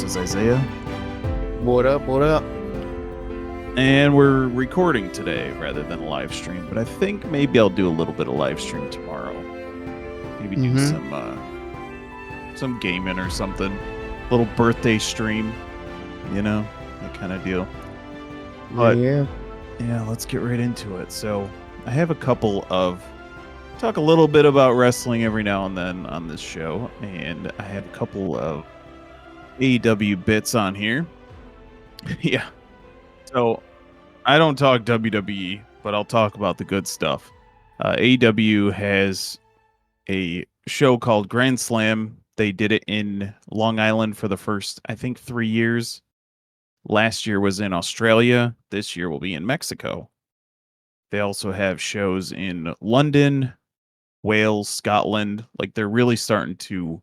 is Isaiah. What up? What up? And we're recording today rather than a live stream, but I think maybe I'll do a little bit of live stream tomorrow. Maybe do some gaming or something. Little birthday stream, that kind of deal. But yeah, let's get right into it. So I have talk a little bit about wrestling every now and then on this show, and I have a couple of AEW bits on here. Yeah. So I don't talk WWE, but I'll talk about the good stuff. AEW has a show called Grand Slam. They did it in Long Island for the first, I think, 3 years. Last year was in Australia. This year will be in Mexico. They also have shows in London, Wales, Scotland. Like, they're really starting to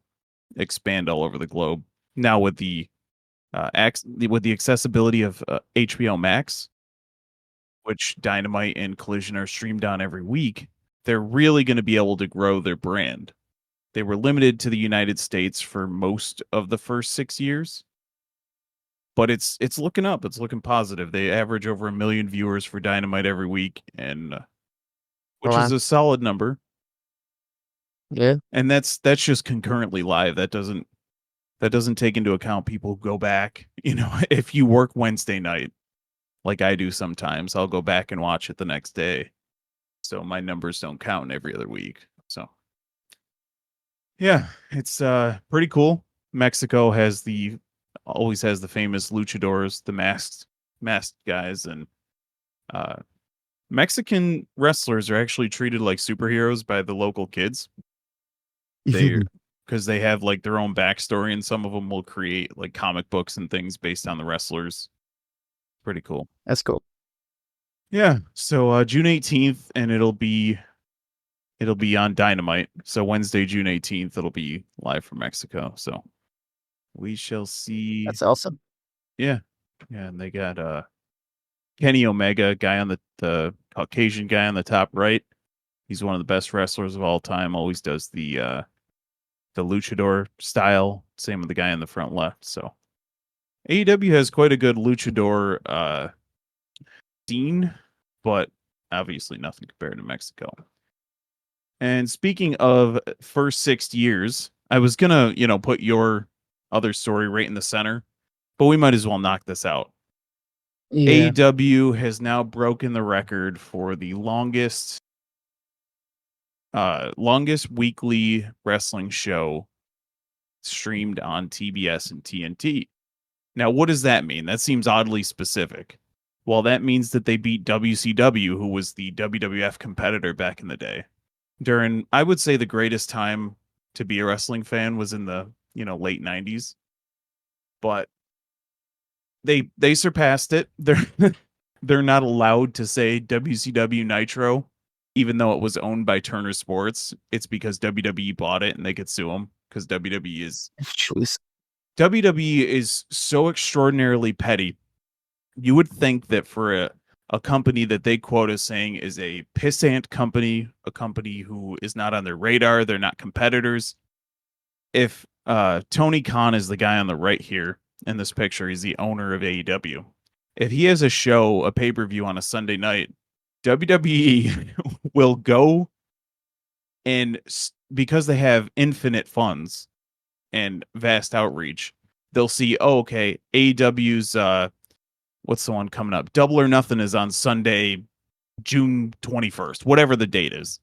expand all over the globe. Now with the accessibility of HBO Max, which Dynamite and Collision are streamed on every week, they're really going to be able to grow their brand. They were limited to the United States for most of the first 6 years, but it's looking up. It's looking positive. They average over 1 million viewers for Dynamite every week, and which is a solid number. Yeah, and that's just concurrently live. That doesn't take into account people who go back. If you work Wednesday night, like I do sometimes, I'll go back and watch it the next day. So my numbers don't count every other week. So yeah, it's pretty cool. Mexico always has the famous luchadors, the masked guys, and Mexican wrestlers are actually treated like superheroes by the local kids. Because they have like their own backstory, and some of them will create like comic books and things based on the wrestlers. Pretty cool. That's cool. Yeah. So June 18th, and it'll be on Dynamite. So Wednesday, June 18th, it'll be live from Mexico. So we shall see. That's awesome. Yeah. Yeah, and they got Kenny Omega, guy on the Caucasian guy on the top right. He's one of the best wrestlers of all time. Always does the luchador style. Same with the guy in the front left. So AEW has quite a good luchador scene, but obviously nothing compared to Mexico. And speaking of first 6 years, I was gonna, put your other story right in the center, but we might as well knock this out. Yeah. AEW has now broken the record for the longest weekly wrestling show streamed on TBS and TNT. Now, what does that mean? That seems oddly specific. Well, that means that they beat WCW, who was the WWF competitor back in the day. During, I would say, the greatest time to be a wrestling fan was in the, late 90s. But they surpassed it. They're not allowed to say WCW Nitro, even though it was owned by Turner Sports. It's because WWE bought it and they could sue them, because WWE is so extraordinarily petty. You would think that for a company that they quote as saying is a pissant company, a company who is not on their radar, they're not competitors. If Tony Khan is the guy on the right here in this picture, he's the owner of AEW. If he has a pay-per-view on a Sunday night, WWE will go, and because they have infinite funds and vast outreach, they'll see, okay, AEW's what's the one coming up? Double or Nothing is on Sunday, June 21st, whatever the date is.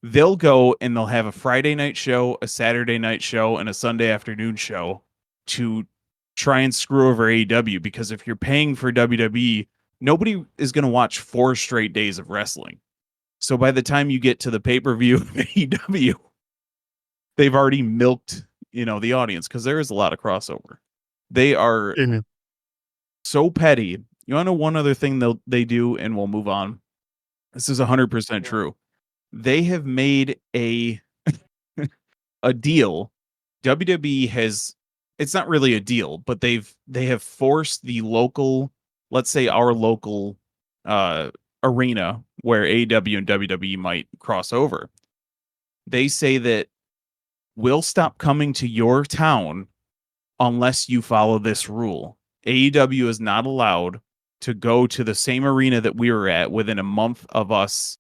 They'll go and they'll have a Friday night show, a Saturday night show, and a Sunday afternoon show to try and screw over AEW, because if you're paying for WWE, nobody is going to watch 4 straight days of wrestling. So by the time you get to the pay-per-view of AEW, they've already milked, the audience, because there is a lot of crossover. They are so petty. You want to know one other thing they do, and we'll move on? This is 100% true. They have made a deal. WWE has, it's not really a deal, but they have forced the local, let's say our local arena where AEW and WWE might cross over. They say that we'll stop coming to your town unless you follow this rule. AEW is not allowed to go to the same arena that we were at within a month of us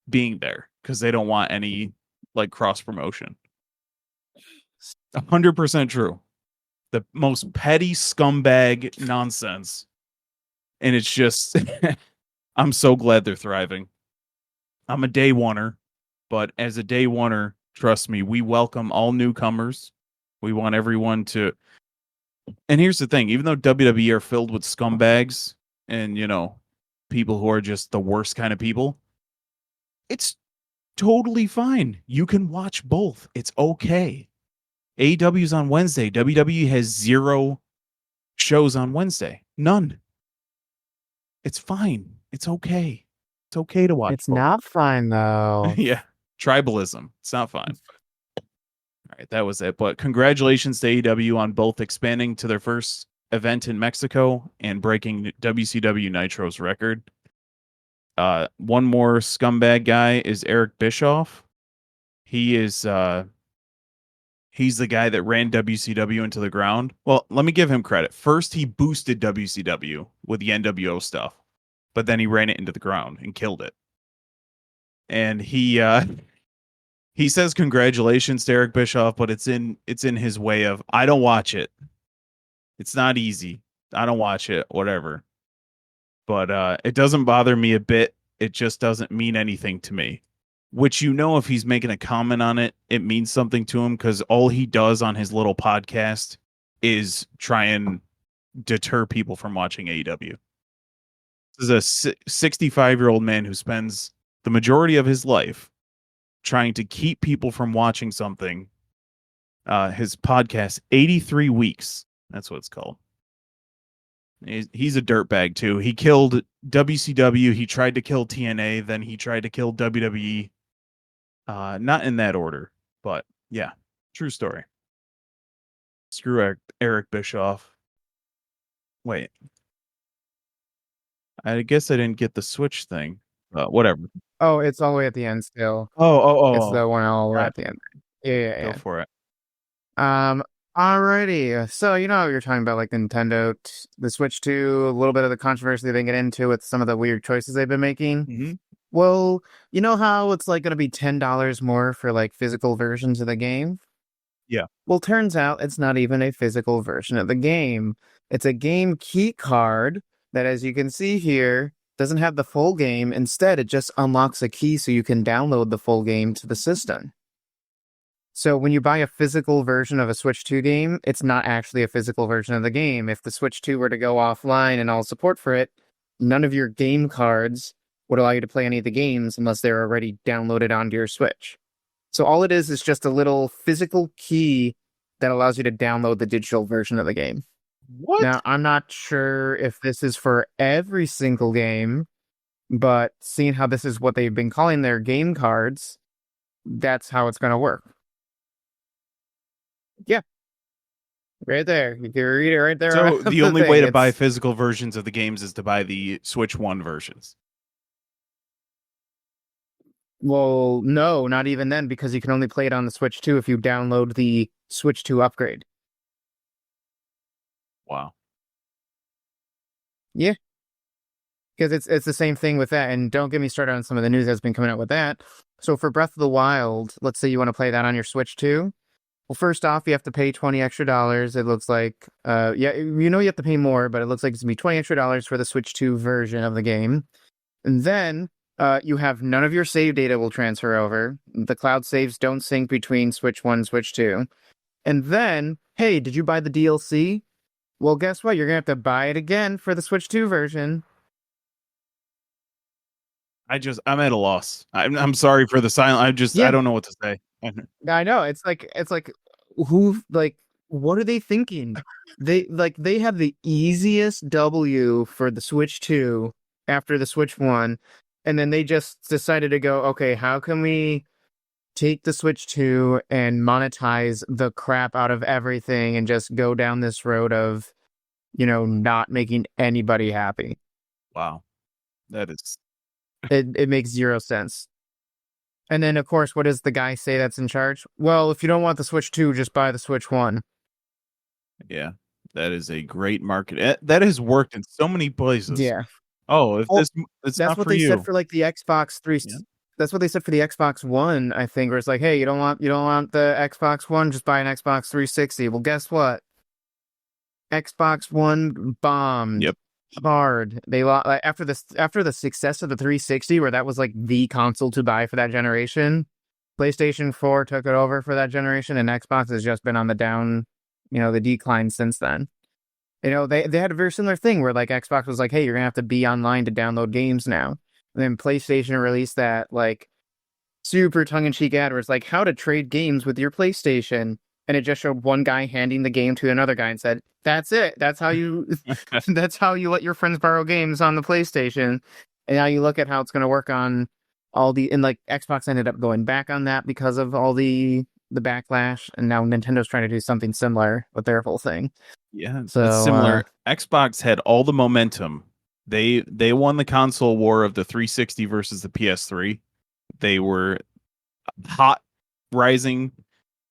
being there because they don't want any like cross promotion. 100% true. The most petty scumbag nonsense. And it's just, I'm so glad they're thriving. I'm a day oneer, but as a day oneer, trust me, we welcome all newcomers. We want everyone to. And here's the thing, even though WWE are filled with scumbags and, people who are just the worst kind of people, it's totally fine. You can watch both. It's okay. AEW's on Wednesday. WWE has 0 shows on Wednesday. None. It's fine. It's okay. It's okay to watch It's both. not fine though. Yeah. Tribalism. It's not fine. All right, that was it. But congratulations to AEW on both expanding to their first event in Mexico and breaking WCW Nitro's record. One more scumbag guy is Eric Bischoff. He is he's the guy that ran WCW into the ground. Well, let me give him credit. First, he boosted WCW with the NWO stuff, but then he ran it into the ground and killed it. And he says congratulations to Eric Bischoff, but it's in his way of I don't watch it. It's not easy. I don't watch it, whatever. But it doesn't bother me a bit. It just doesn't mean anything to me. Which, if he's making a comment on it, it means something to him because all he does on his little podcast is try and deter people from watching AEW. This is a 65-year-old man who spends the majority of his life trying to keep people from watching something. His podcast, 83 Weeks. That's what it's called. He's a dirtbag, too. He killed WCW. He tried to kill TNA. Then he tried to kill WWE. Not in that order, but yeah, true story. Screw Eric Bischoff. Wait. I guess I didn't get the Switch thing. Whatever. Oh, it's all the way at the end still. Oh. It's the one all the way at the end. Yeah. Go for it. Alrighty. So, you're talking about like Nintendo, the Switch 2, a little bit of the controversy they get into with some of the weird choices they've been making. Mm-hmm. Well, you know how it's like going to be $10 more for like physical versions of the game? Yeah. Well, turns out it's not even a physical version of the game. It's a game key card that, as you can see here, doesn't have the full game. Instead, it just unlocks a key so you can download the full game to the system. So when you buy a physical version of a Switch 2 game, it's not actually a physical version of the game. If the Switch 2 were to go offline and all support for it, none of your game cards would allow you to play any of the games unless they're already downloaded onto your Switch. So all it is just a little physical key that allows you to download the digital version of the game. What? Now, I'm not sure if this is for every single game, but seeing how this is what they've been calling their game cards, that's how it's going to work. Yeah. Right there. You can read it right there. So the only way to buy physical versions of the games is to buy the Switch 1 versions. Well, no, not even then, because you can only play it on the Switch 2 if you download the Switch 2 upgrade. Wow. Yeah. Because it's the same thing with that, and don't get me started on some of the news that's been coming out with that. So for Breath of the Wild, let's say you want to play that on your Switch 2. Well, first off, you have to pay $20 extra. It looks like, you have to pay more, but it looks like it's going to be $20 extra for the Switch 2 version of the game. And then you have none of your save data will transfer over. The cloud saves don't sync between Switch 1 and Switch 2. And then, hey, did you buy the DLC? Well, guess what? You're going to have to buy it again for the Switch 2 version. I'm at a loss. I'm sorry for the silence. I don't know what to say. I know. It's like what are they thinking? They have the easiest W for the Switch 2 after the Switch 1, and then they just decided to go, okay, how can we take the Switch 2 and monetize the crap out of everything and just go down this road of, not making anybody happy. Wow. That is... It makes zero sense. And then, of course, what does the guy say that's in charge? Well, if you don't want the Switch 2, just buy the Switch 1. Yeah, that is a great market. That has worked in so many places. Yeah. Oh, if Well, it's that's not what for they said you. for like the Xbox 3. Yeah. That's what they said for the Xbox One, I think, where it's like, hey, you don't want the Xbox One, just buy an Xbox 360. Well, guess what? Xbox One bombed Yep. hard. They lost like, after the success of the 360, where that was like the console to buy for that generation. PlayStation 4 took it over for that generation, and Xbox has just been on the down, the decline since then. They had a very similar thing where like Xbox was like, hey, you're gonna have to be online to download games now. And then PlayStation released that like super tongue-in-cheek ad where it's like how to trade games with your PlayStation. And it just showed one guy handing the game to another guy and said, that's it. That's how you that's how you let your friends borrow games on the PlayStation. And now you look at how it's gonna work on and like Xbox ended up going back on that because of all the backlash, and now Nintendo's trying to do something similar with their whole thing. Yeah, it's So similar. Xbox had all the momentum. They won the console war of the 360 versus the PS3. They were hot rising.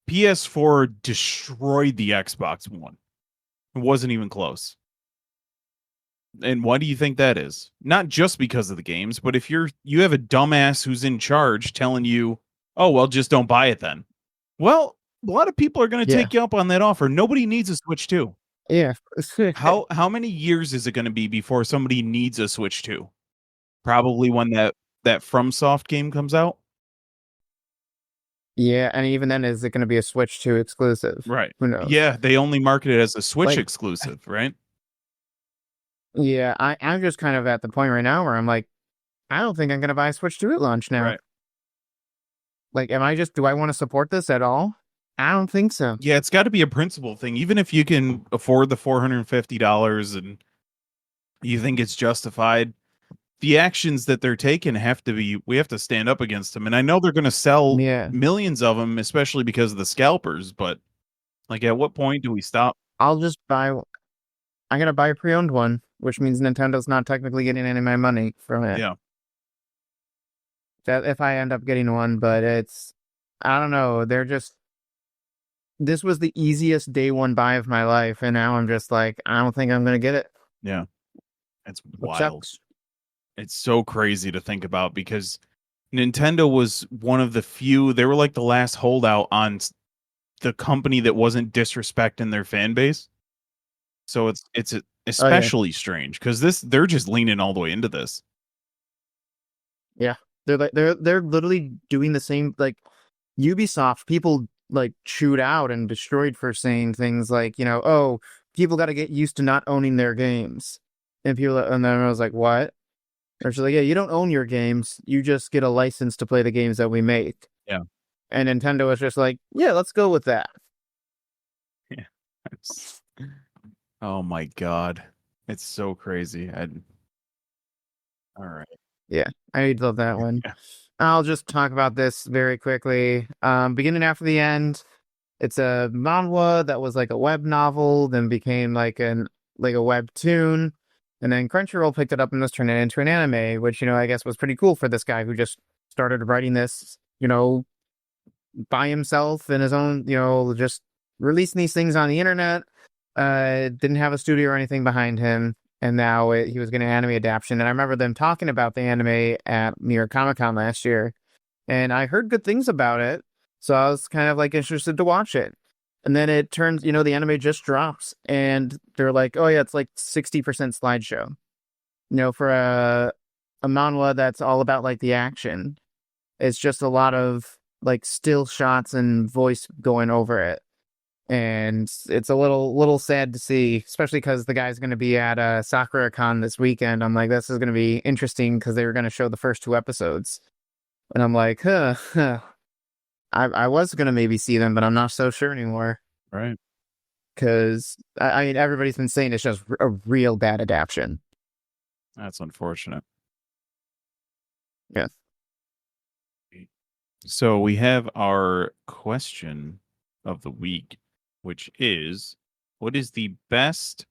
PS4 destroyed the Xbox One. It wasn't even close. And why do you think that is? Not just because of the games, but if you have a dumbass who's in charge telling you, "Oh, well, just don't buy it then." Well, a lot of people are going to yeah. take you up on that offer. Nobody needs a Switch 2. Yeah. How many years is it going to be before somebody needs a Switch 2? Probably when that FromSoft game comes out. Yeah, and even then, is it going to be a Switch 2 exclusive? Right. Who knows? Yeah, they only market it as a Switch Like, exclusive, right? yeah, I'm just kind of at the point right now where I'm like, I don't think I'm going to buy a Switch 2 at launch now. Right. Like, do I want to support this at all? I don't think so. Yeah, it's got to be a principle thing. Even if you can afford the $450 and you think it's justified, the actions that they're taking we have to stand up against them. And I know they're going to sell Yeah, millions of them, especially because of the scalpers, but like at what point do we stop? I'll just buy. I'm going to buy a pre-owned one, which means Nintendo's not technically getting any of my money from it. Yeah. That if I end up getting one, but I don't know. This was the easiest day one buy of my life, and now I'm just like, I don't think I'm going to get it. Yeah. It's Which wild. sucks. It's so crazy to think about because Nintendo was one of the few, they were like the last holdout on the company that wasn't disrespecting their fan base. So it's Oh yeah, especially strange because they're just leaning all the way into this. yeah. They're literally doing the same like Ubisoft. People like chewed out and destroyed for saying things like, oh, people got to get used to not owning their games, and then I was like, what? They're just like, yeah, you don't own your games. You just get a license to play the games that we make. Yeah. And Nintendo was just like, yeah, let's go with that. Yeah. Oh my god. It's so crazy. All right. Yeah, I love that one. Yeah. I'll just talk about this very quickly. Beginning after the end, it's a manhwa that was like a web novel, then became like a webtoon, and then Crunchyroll picked it up and just turned it into an anime, which I guess was pretty cool for this guy who just started writing this, by himself in his own, just releasing these things on the internet. Didn't have a studio or anything behind him, and now he was getting an anime adaptation. And I remember them talking about the anime at New York Comic Con last year, and I heard good things about it, so I was kind of like interested to watch it. And then it turns, the anime just drops, and they're like, "Oh yeah, it's like 60% slideshow." For a manhwa that's all about like the action, it's just a lot of like still shots and voice going over it, and it's a little sad to see, especially because the guy's going to be at SakuraCon this weekend. I'm like, this is going to be interesting because they were going to show the first 2 episodes, and I'm like, I was going to maybe see them, but I'm not so sure anymore Right. because I mean everybody's been saying it's just a real bad adaptation. That's unfortunate. Yeah. So we have our question of the week, which is what is the best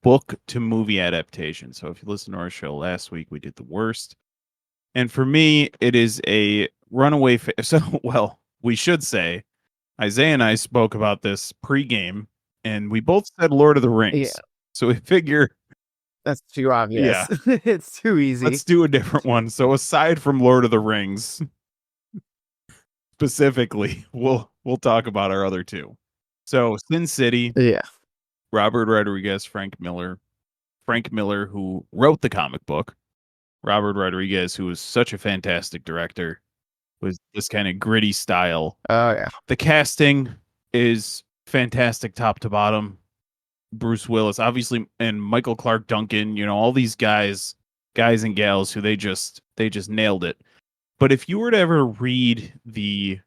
book to movie adaptation? So if you listen to our show last week, we did the worst. And for me, it is a runaway. So, well, we should say Isaiah and I spoke about this pregame, and we both said Lord of the Yeah, Rings. So we figure, that's too obvious. yeah, It's too easy. let's do a different one. So aside from Lord of the Rings, specifically, we'll talk about our other two. So Sin City, Yeah. Robert Rodriguez, Frank Miller. Frank Miller, who wrote the comic book. Robert Rodriguez, who was such a fantastic director, with this kind of gritty style. Oh yeah. The casting is fantastic top to bottom. Bruce Willis, obviously, and Michael Clark Duncan, all these guys and gals who they just nailed it. But if you were to ever read the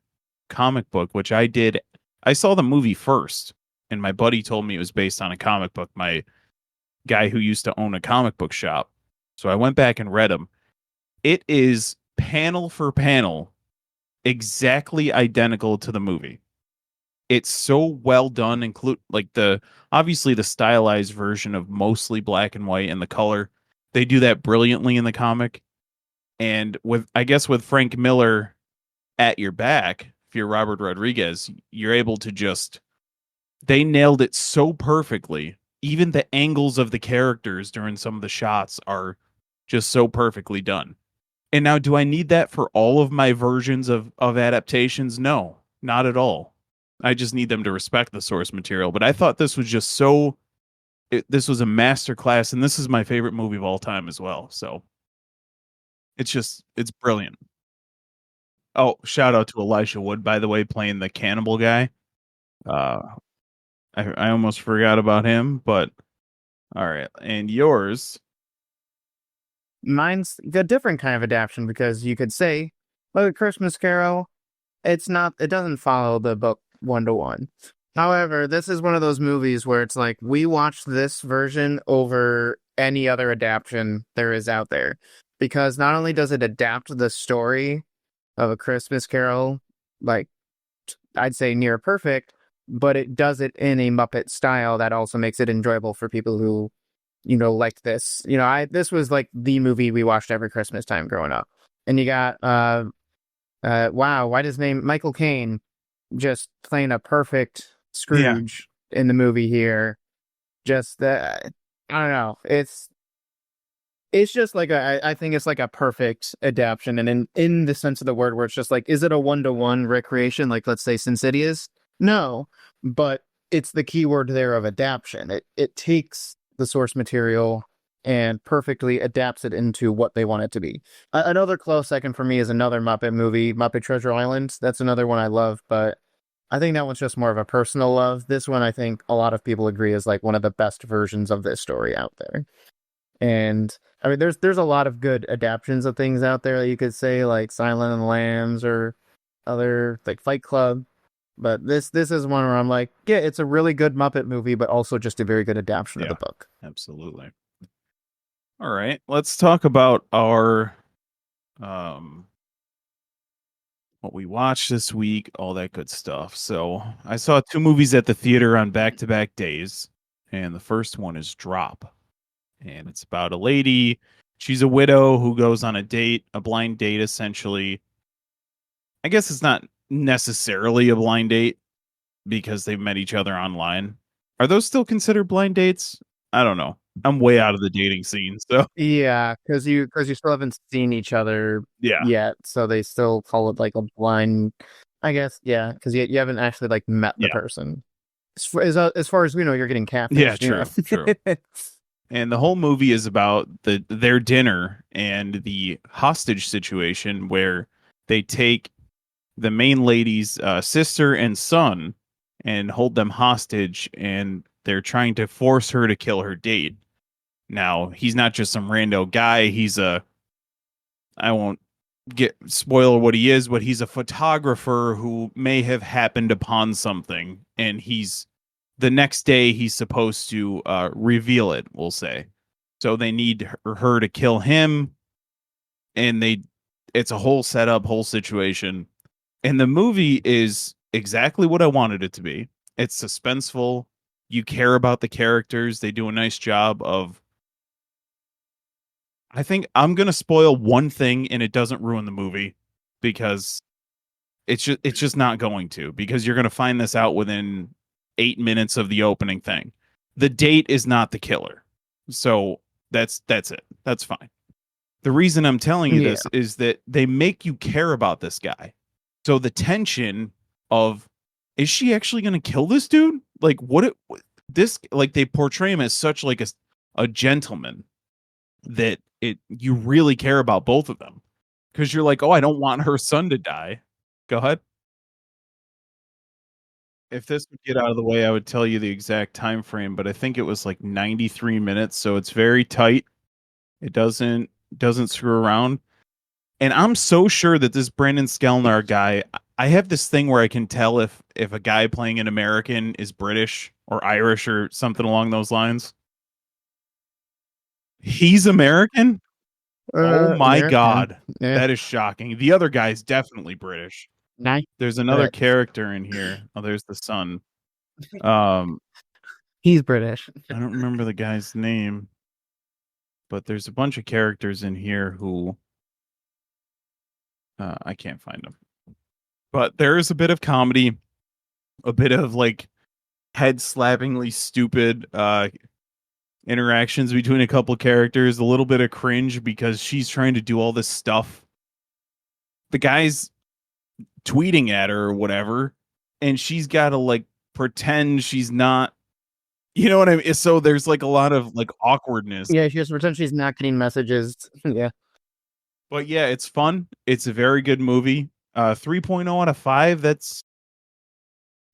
comic book, which I did, I saw the movie first, and my buddy told me it was based on a comic book. My guy who used to own a comic book shop. So I went back and read them. It is panel for panel exactly identical to the movie. It's so well done, include like the obviously the stylized version of mostly black and white and the color. They do that brilliantly in the comic. And with Frank Miller at your back, if you're Robert Rodriguez, you're able to just they nailed it so perfectly. Even the angles of the characters during some of the shots are just so perfectly done. And now, do I need that for all of my versions of adaptations? No, not at all. I just need them to respect the source material. But I thought this was just this was a masterclass, and this is my favorite movie of all time as well. So it's brilliant. Oh, shout out to Elisha Wood, by the way, playing the cannibal guy. Uh, I almost forgot about him, but all right. And yours? Mine's a different kind of adaptation because you could say, look, Christmas Carol, it doesn't follow the book one to one. However, this is one of those movies where it's like, we watched this version over any other adaptation there is out there. Because not only does it adapt the story of A Christmas Carol, like, I'd say near perfect, but it does it in a Muppet style that also makes it enjoyable for people who like this. This was like the movie we watched every Christmas time growing up. And you got wow, why does name Michael Caine just playing a perfect Yeah. Scrooge in the movie here. Just that I don't know. It's just like I think it's like a perfect adaptation, and in the sense of the word, where it's just like, is it a 1-to-1 recreation? Like, let's say Sin City is? No, but it's the key word there of adaptation. It takes the source material and perfectly adapts it into what they want it to be. Another close second for me is another Muppet movie, Muppet Treasure Island. That's another one I love, but I think that one's just more of a personal love. This one, I think a lot of people agree, is like one of the best versions of this story out there. And I mean, there's a lot of good adaptations of things out there that you could say, like Silent and the Lambs or other, like Fight Club. But this is one where I'm like, yeah, it's a really good Muppet movie, but also just a very good adaptation of the book. Absolutely. All right, let's talk about our what we watched this week, all that good stuff. So I saw two movies at the theater on back-to-back days, and the first one is Drop, and it's about a lady. She's a widow who goes on a date, a blind date, essentially. I guess it's not necessarily a blind date because they've met each other online. Are those still considered blind dates? I don't know. I'm way out of the dating scene, so Yeah, because you still haven't seen each other yeah, yet, so they still call it like a blind. I guess, yeah, because you haven't actually like met the yeah, person. As far as we know, you're getting yeah. catfished. True, true. And the whole movie is about their dinner and the hostage situation where they take the main lady's sister and son and hold them hostage, and they're trying to force her to kill her date. Now, he's not just some rando guy. I won't get spoil what he is, but he's a photographer who may have happened upon something, and the next day he's supposed to reveal it, we'll say. So they need her to kill him, and it's a whole setup, whole situation. And the movie is exactly what I wanted it to be. It's suspenseful. You care about the characters. They do a nice job of. I think I'm gonna spoil one thing, and it doesn't ruin the movie because it's just not going to, because you're gonna find this out within 8 minutes of the opening thing. The date is not the killer. So that's it. That's fine. The reason I'm telling you Yeah. this is that they make you care about this guy. So the tension of, is she actually going to kill this dude? Like this, like they portray him as such like a gentleman that you really care about both of them, because you're like, oh, I don't want her son to die. Go ahead. If this would get out of the way, I would tell you the exact time frame, but I think it was like 93 minutes, so it's very tight. It doesn't screw around. And I'm so sure that this Brandon Skelnar guy, I have this thing where I can tell if a guy playing an American is British or Irish or something along those lines. He's American? Oh my American. god. Yeah. That is shocking. The other guy's definitely British. Nice. There's another character in here. Oh, there's the son. He's British. I don't remember the guy's name, but there's a bunch of characters in here who I can't find them. But there is a bit of comedy, a bit of like head slappingly stupid interactions between a couple characters, a little bit of cringe because she's trying to do all this stuff. The guy's tweeting at her or whatever, and she's got to like pretend she's not, you know what I mean? So there's like a lot of like awkwardness. Yeah, she has to pretend she's not getting messages. Yeah. But yeah, it's fun. It's a very good movie. 3.0 out of 5.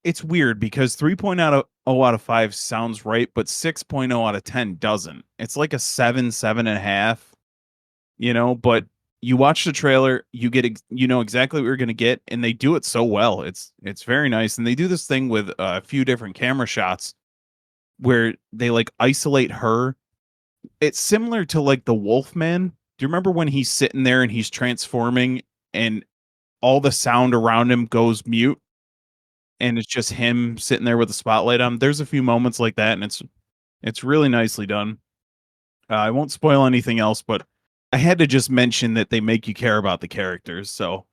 It's weird because 3.0 out of 5 sounds right, but 6.0 out of 10 doesn't. It's like a 7, 7.5, but you watch the trailer, you know exactly what you're going to get, and they do it so well. It's very nice. And they do this thing with a few different camera shots where they like isolate her. It's similar to like the Wolfman. Do you remember when he's sitting there and he's transforming and all the sound around him goes mute? And it's just him sitting there with the spotlight on. There's a few moments like that, and it's really nicely done. I won't spoil anything else, but I had to just mention that they make you care about the characters. So,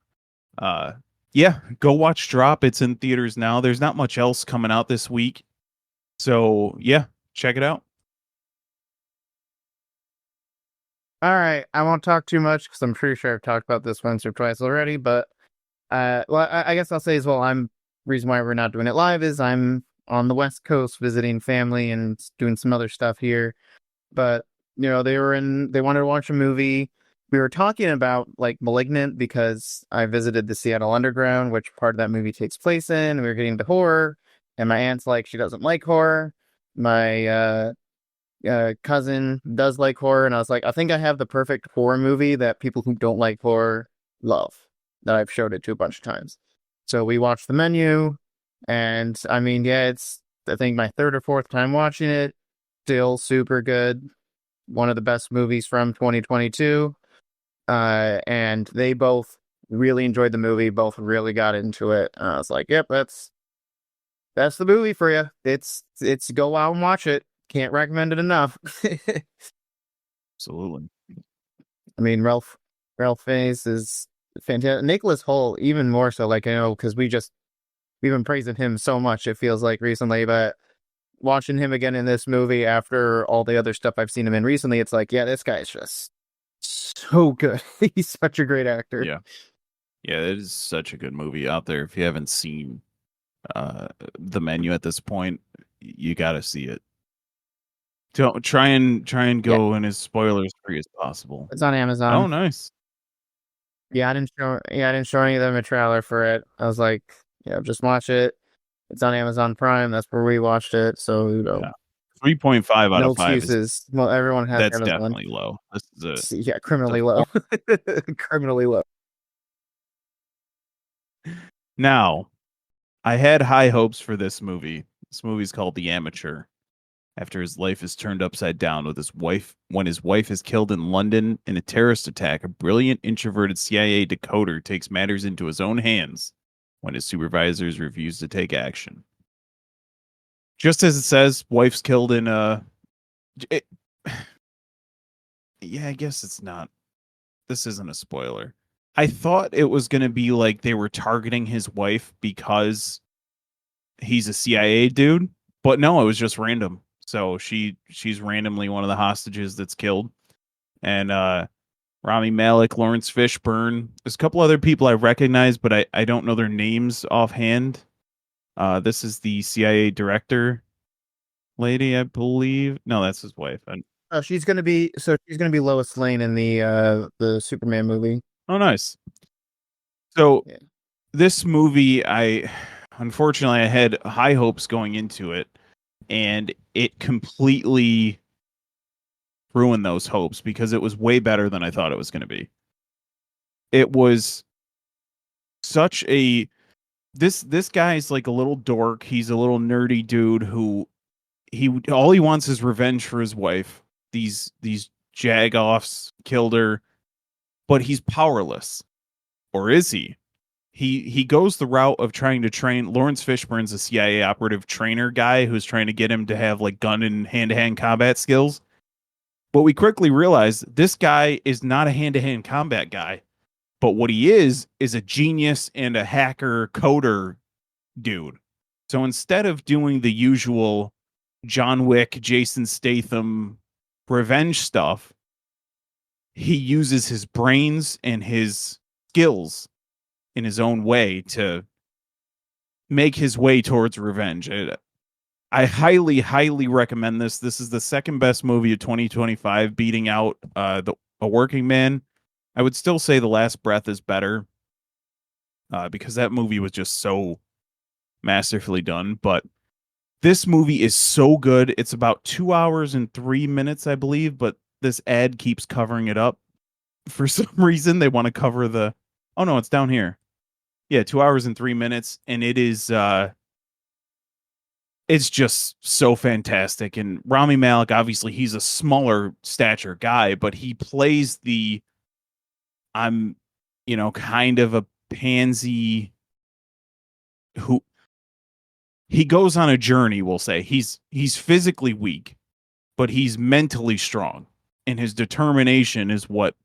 yeah, go watch Drop. It's in theaters now. There's not much else coming out this week, so yeah, check it out. All right. I won't talk too much because I'm pretty sure I've talked about this once or twice already. But well, I guess I'll say as well. Reason why we're not doing it live is I'm on the West Coast visiting family and doing some other stuff here. But they wanted to watch a movie. We were talking about like Malignant because I visited the Seattle Underground, which part of that movie takes place in. We were getting to horror, and my aunt's like, she doesn't like horror. My cousin does like horror, and I was like, I think I have the perfect horror movie that people who don't like horror love, that I've showed it to a bunch of times. So we watched The Menu, and I mean, yeah, it's I think my third or fourth time watching it. Still super good. One of the best movies from 2022. And they both really enjoyed the movie, both really got into it. I was like, yep, that's the movie for you. It's go out and watch it. Can't recommend it enough. Absolutely. I mean, Ralph Fiennes is fantastic. Nicholas Hoult even more so. Like, because we've been praising him so much. It feels like recently, but watching him again in this movie after all the other stuff I've seen him in recently, it's like, yeah, this guy's just so good. He's such a great actor. Yeah, it is such a good movie out there. If you haven't seen The Menu at this point, you got to see it. Don't try and go in as spoilers free as possible. It's on Amazon. Oh, nice. Yeah, I didn't show any of them a trailer for it. I was like, yeah, just watch it. It's on Amazon Prime. That's where we watched it. So 3.5 out no of 5 excuses. Well, everyone has that's Amazon. definitely low. This is criminally low. Criminally low. Now, I had high hopes for this movie. This movie's called The Amateur. After his life is turned upside down when his wife is killed in London in a terrorist attack, a brilliant introverted CIA decoder takes matters into his own hands when his supervisors refuse to take action. Just as it says, wife's killed in yeah, I guess it's not. This isn't a spoiler. I thought it was going to be like they were targeting his wife because he's a CIA dude, but no, it was just random. So she's randomly one of the hostages that's killed, and Rami Malek, Lawrence Fishburne. There's a couple other people I recognize, but I don't know their names offhand. This is the CIA director lady, I believe. No, that's his wife. She's gonna be Lois Lane in the Superman movie. Oh, nice. So Yeah. this movie, unfortunately I had high hopes going into it, and it completely ruined those hopes because it was way better than I thought it was going to be. It was such a this guy's like a little dork. He's a little nerdy dude who all he wants is revenge for his wife. These jagoffs killed her, but he's powerless. Or is he? He goes the route of trying to train Lawrence Fishburne's a CIA operative trainer guy who's trying to get him to have like gun and hand-to-hand combat skills. But we quickly realize this guy is not a hand-to-hand combat guy. But what he is a genius and a hacker coder dude. So instead of doing the usual John Wick, Jason Statham revenge stuff, he uses his brains and his skills in his own way to make his way towards revenge. I highly, highly recommend this. This is the second best movie of 2025, beating out A Working Man. I would still say The Last Breath is better because that movie was just so masterfully done. But this movie is so good. It's about 2 hours and 3 minutes, I believe, but this ad keeps covering it up. For some reason, they want to cover the. Oh no, it's down here. Yeah, 2 hours and 3 minutes, and it is. It's just so fantastic. And Rami Malek, obviously, he's a smaller stature guy, but he plays the. I'm, kind of a pansy who he goes on a journey, we'll say. He's physically weak, but he's mentally strong. And his determination is what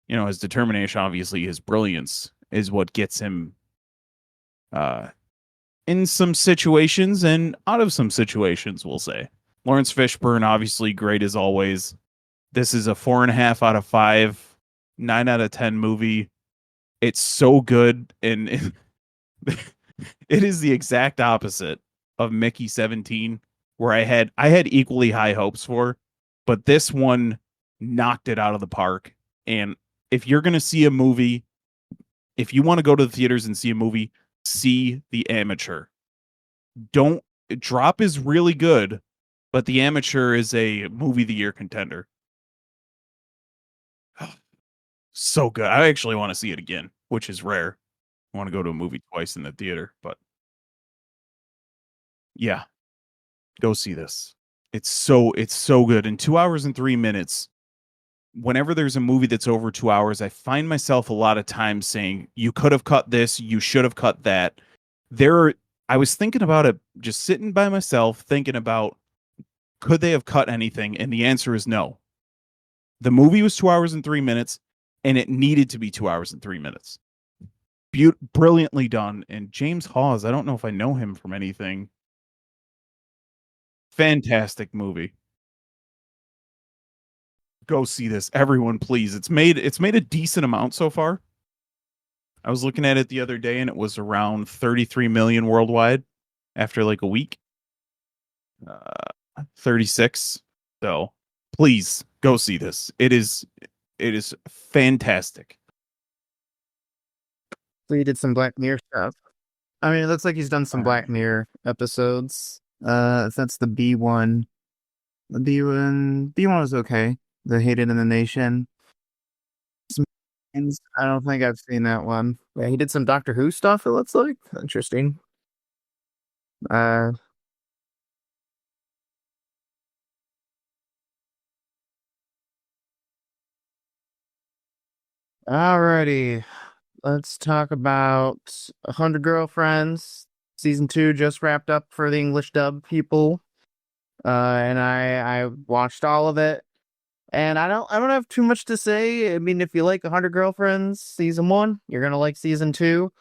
his determination, obviously his brilliance is what gets him in some situations and out of some situations, we'll say. Lawrence Fishburne, obviously great as always. This is a 4.5 out of 5, 9 out of 10 movie. It's so good, and it is the exact opposite of Mickey 17, where I had equally high hopes for, but this one knocked it out of the park. And if you're going to see a movie, if you want to go to the theaters and see a movie, see The Amateur. Don't Drop is really good, but The Amateur is a movie of the year contender. So good. I actually want to see it again, which is rare. I want to go to a movie twice in the theater, but yeah, go see this. It's so good. In 2 hours and 3 minutes, whenever there's a movie that's over 2 hours, I find myself a lot of times saying, you could have cut this, you should have cut that. I was thinking about it, just sitting by myself, thinking about, could they have cut anything? And the answer is no. The movie was 2 hours and 3 minutes, and it needed to be 2 hours and 3 minutes. Brilliantly done. And James Hawes, I don't know if I know him from anything. Fantastic movie. Go see this, everyone, please. It's made a decent amount so far. I was looking at it the other day, and it was around 33 million worldwide after like a week. 36. So please go see this. It is fantastic. So he did some Black Mirror stuff. I mean, it looks like he's done some Black Mirror episodes. That's the B one. The B one was okay. The Hated in the Nation. I don't think I've seen that one. Yeah, he did some Doctor Who stuff, it looks like. Interesting. Uh, Alrighty. Let's talk about 100 Girlfriends. Season 2 just wrapped up for the English dub people. And I watched all of it. And I don't have too much to say. I mean, if you like 100 Girlfriends season 1, you're gonna like season 2.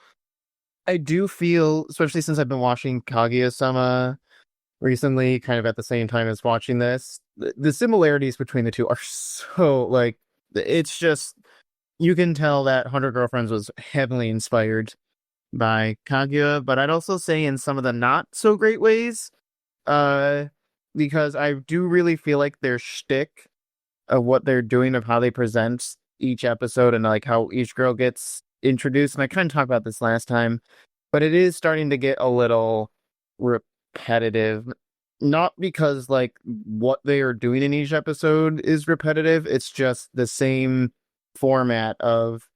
I do feel, especially since I've been watching Kaguya-sama recently, kind of at the same time as watching this, the similarities between the two are so, like, it's just, you can tell that 100 Girlfriends was heavily inspired by Kaguya, but I'd also say in some of the not so great ways, uh, because I do really feel like their shtick of what they're doing, of how they present each episode and like how each girl gets introduced. And I kind of talked about this last time, but it is starting to get a little repetitive. Not because like what they are doing in each episode is repetitive, it's just the same format of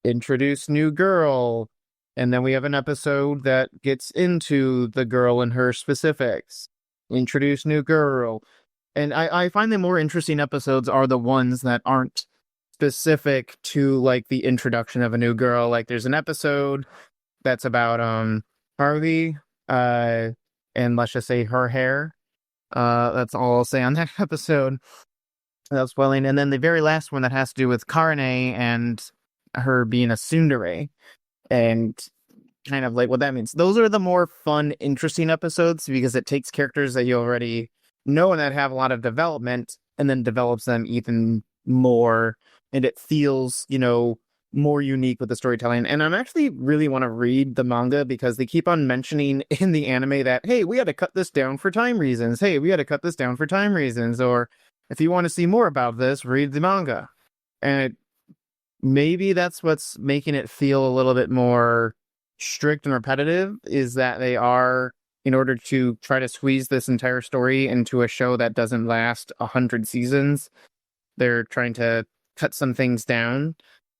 introduce new girl, and then we have an episode that gets into the girl and her specifics, introduce new girl. And I find the more interesting episodes are the ones that aren't specific to like the introduction of a new girl. Like there's an episode that's about Harvey, and let's just say her hair. That's all I'll say on that episode. That's welling. And then the very last one that has to do with Karne and her being a tsundere, and kind of like what that means. Those are the more fun, interesting episodes because it takes characters that you already know and that have a lot of development and then develops them even more. And it feels, more unique with the storytelling. And I'm actually really want to read the manga because they keep on mentioning in the anime that, hey, we had to cut this down for time reasons. Hey, we had to cut this down for time reasons. Or if you want to see more about this, read the manga. And maybe that's what's making it feel a little bit more strict and repetitive, is that they are, in order to try to squeeze this entire story into a show that doesn't last 100 seasons, they're trying to cut some things down.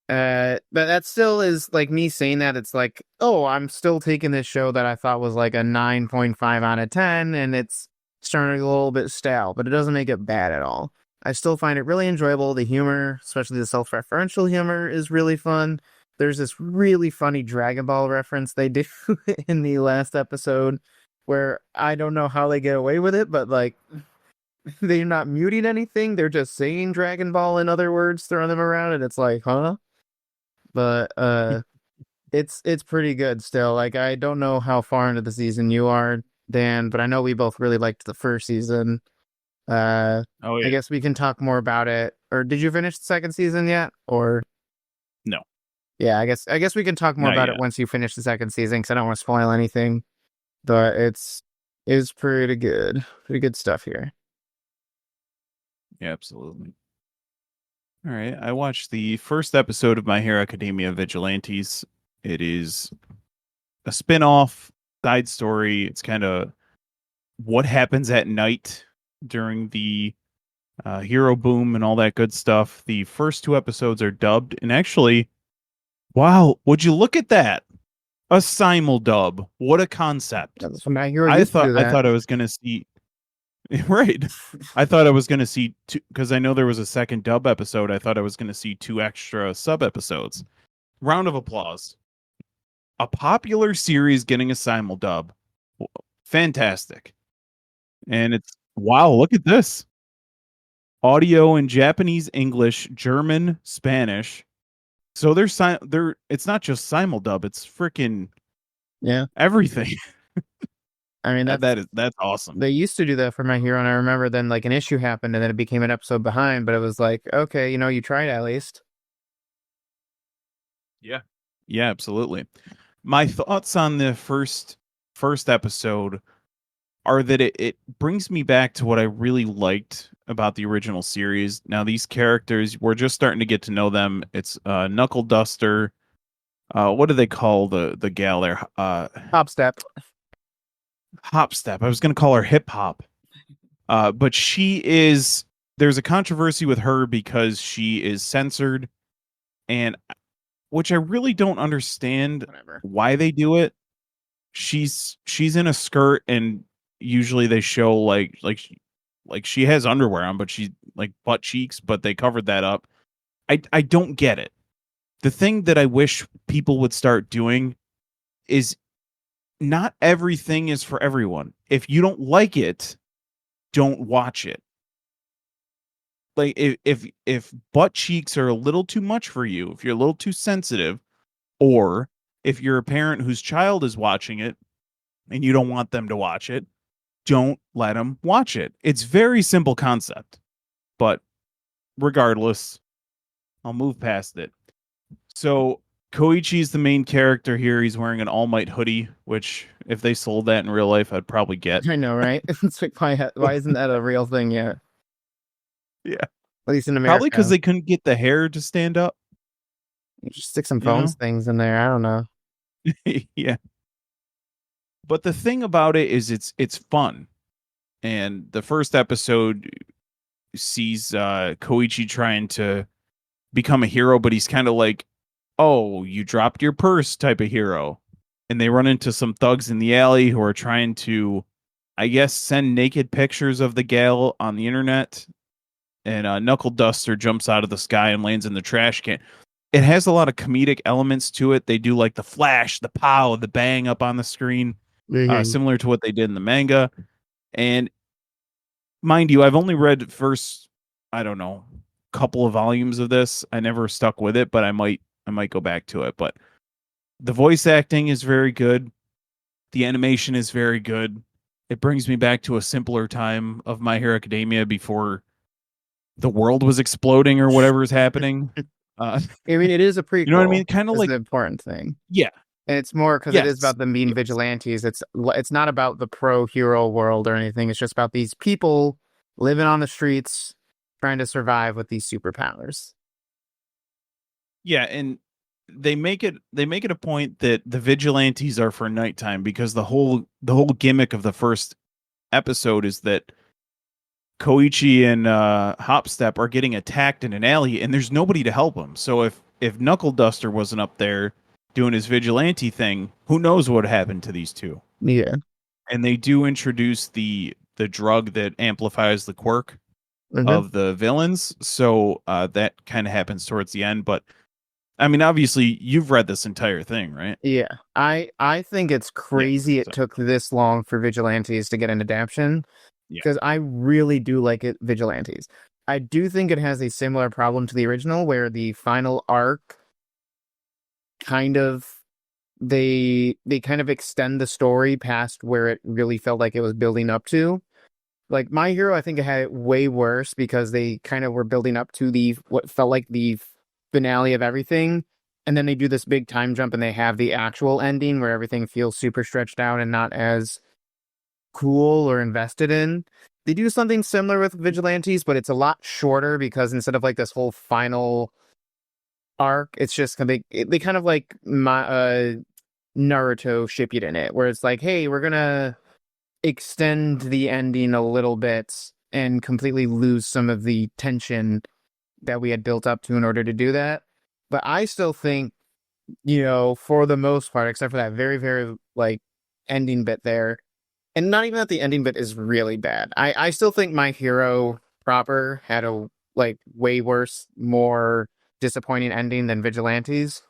But that still is like me saying that it's like, oh, I'm still taking this show that I thought was like a 9.5 out of 10, and it's starting a little bit stale, but it doesn't make it bad at all. I still find it really enjoyable. The humor, especially the self-referential humor, is really fun. There's this really funny Dragon Ball reference they do in the last episode where I don't know how they get away with it, but like they're not muting anything. They're just saying Dragon Ball in other words, throwing them around, and it's like, huh? But it's pretty good still. Like I don't know how far into the season you are, Dan, but I know we both really liked the first season. Oh I yeah. guess we can talk more about it. Or did you finish the second season yet? Or No, yeah, I guess we can talk more not about it yet. once you finish the second season because I don't want to spoil anything. But it's pretty good. Pretty good stuff here. Yeah, absolutely. All right. I watched the first episode of My Hero Academia Vigilantes. It is a spin-off side story. It's kind of what happens at night during the hero boom and all that good stuff. The first two episodes are dubbed, and actually, wow, would you look at that? A simul dub. What a concept. So My Hero I used to thought do I that. thought I was gonna see right. I thought I was gonna see two because I know there was a second dub episode. I thought I was gonna see two extra sub episodes. Round of applause. A popular series getting a simul dub. Fantastic. And it's wow, look at this. Audio in Japanese, English, German, Spanish. So they're it's not just simuldub, it's freaking Yeah. everything. I mean That's awesome. they used to do that for My Hero, and I remember then like an issue happened and then it became an episode behind, but it was like, okay, you tried at least. Yeah. Yeah, absolutely. My thoughts on the first episode are that it brings me back to what I really liked about the original series. Now these characters, we're just starting to get to know them. It's Knuckle Duster. What do they call the gal there? Hop step. Hopstep. I was gonna call her Hip Hop. But she is there's a controversy with her because she is censored, and which I really don't understand Whatever. why they do it. She's in a skirt, and usually they show like she has underwear on, but she's like butt cheeks, but they covered that up. I don't get it. The thing that I wish people would start doing is not everything is for everyone. If you don't like it, don't watch it. Like if butt cheeks are a little too much for you, if you're a little too sensitive, or if you're a parent whose child is watching it and you don't want them to watch it, don't let them watch it. It's very simple concept, but regardless, I'll move past it. So Koichi's the main character here. He's wearing an All Might hoodie, which if they sold that in real life, I'd probably get. I know, right? It's like, why isn't that a real thing yet? Yeah. At least in America. Probably because they couldn't get the hair to stand up. You just stick some phones things in there. I don't know. Yeah. But the thing about it is it's fun. And the first episode sees Koichi trying to become a hero, but he's kind of like, oh, you dropped your purse type of hero. And they run into some thugs in the alley who are trying to, I guess, send naked pictures of the gal on the internet. And Knuckle Duster jumps out of the sky and lands in the trash can. It has a lot of comedic elements to it. They do like the flash, the pow, the bang up on the screen, similar to what they did in the manga. And mind you, I've only read first, I don't know, couple of volumes of this. I never stuck with it, but I might go back to it. But the voice acting is very good. The animation is very good. It brings me back to a simpler time of My Hero Academia before the world was exploding or whatever is happening. I mean, it is a prequel. You know what I mean? Kind of like the important thing. Yeah. And it's more because it is about the mean vigilantes. It's not about the pro-hero world or anything. It's just about these people living on the streets trying to survive with these superpowers. Yeah, and they make it a point that the vigilantes are for nighttime because the whole gimmick of the first episode is that Koichi and Hopstep are getting attacked in an alley and there's nobody to help them. So if Knuckle Duster wasn't up there doing his vigilante thing, who knows what happened to these two? Yeah. And they do introduce the drug that amplifies the quirk of the villains. So that kind of happens towards the end. But I mean, obviously, you've read this entire thing, right? Yeah. I think it's crazy it took this long for vigilantes to get an adaptation. Because I really do like it, vigilantes. I do think it has a similar problem to the original, where the final arc kind of they kind of extend the story past where it really felt like it was building up to. Like My Hero, I think it had it way worse because they kind of were building up to what felt like the finale of everything, and then they do this big time jump and they have the actual ending where everything feels super stretched out and not as cool or invested in. They do something similar with vigilantes, but it's a lot shorter because instead of like this whole final arc, it's just they kind of like Naruto Shippuden in it, where it's like, hey, we're gonna extend the ending a little bit and completely lose some of the tension that we had built up to in order to do that. But I still think, for the most part, except for that very, very like ending bit there, and not even that the ending bit is really bad. I still think My Hero proper had a like way worse, more disappointing ending than Vigilantes.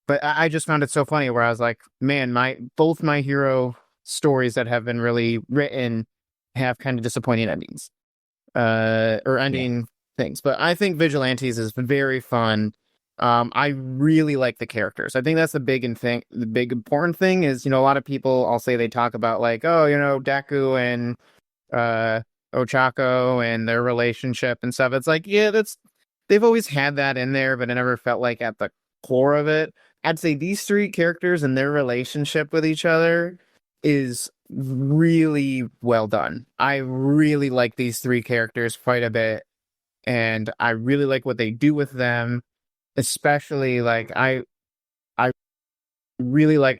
But I just found it so funny where I was like, man, both My Hero stories that have been really written have kind of disappointing endings. Or ending things. But I think Vigilantes is very fun. I really like the characters. I think that's the big important thing is, a lot of people, I'll say they talk about like, oh, Deku and Ochako and their relationship and stuff. It's like, yeah, they've always had that in there, but it never felt like at the core of it. I'd say these three characters and their relationship with each other is really well done. I really like these three characters quite a bit, and I really like what they do with them. Especially like I really like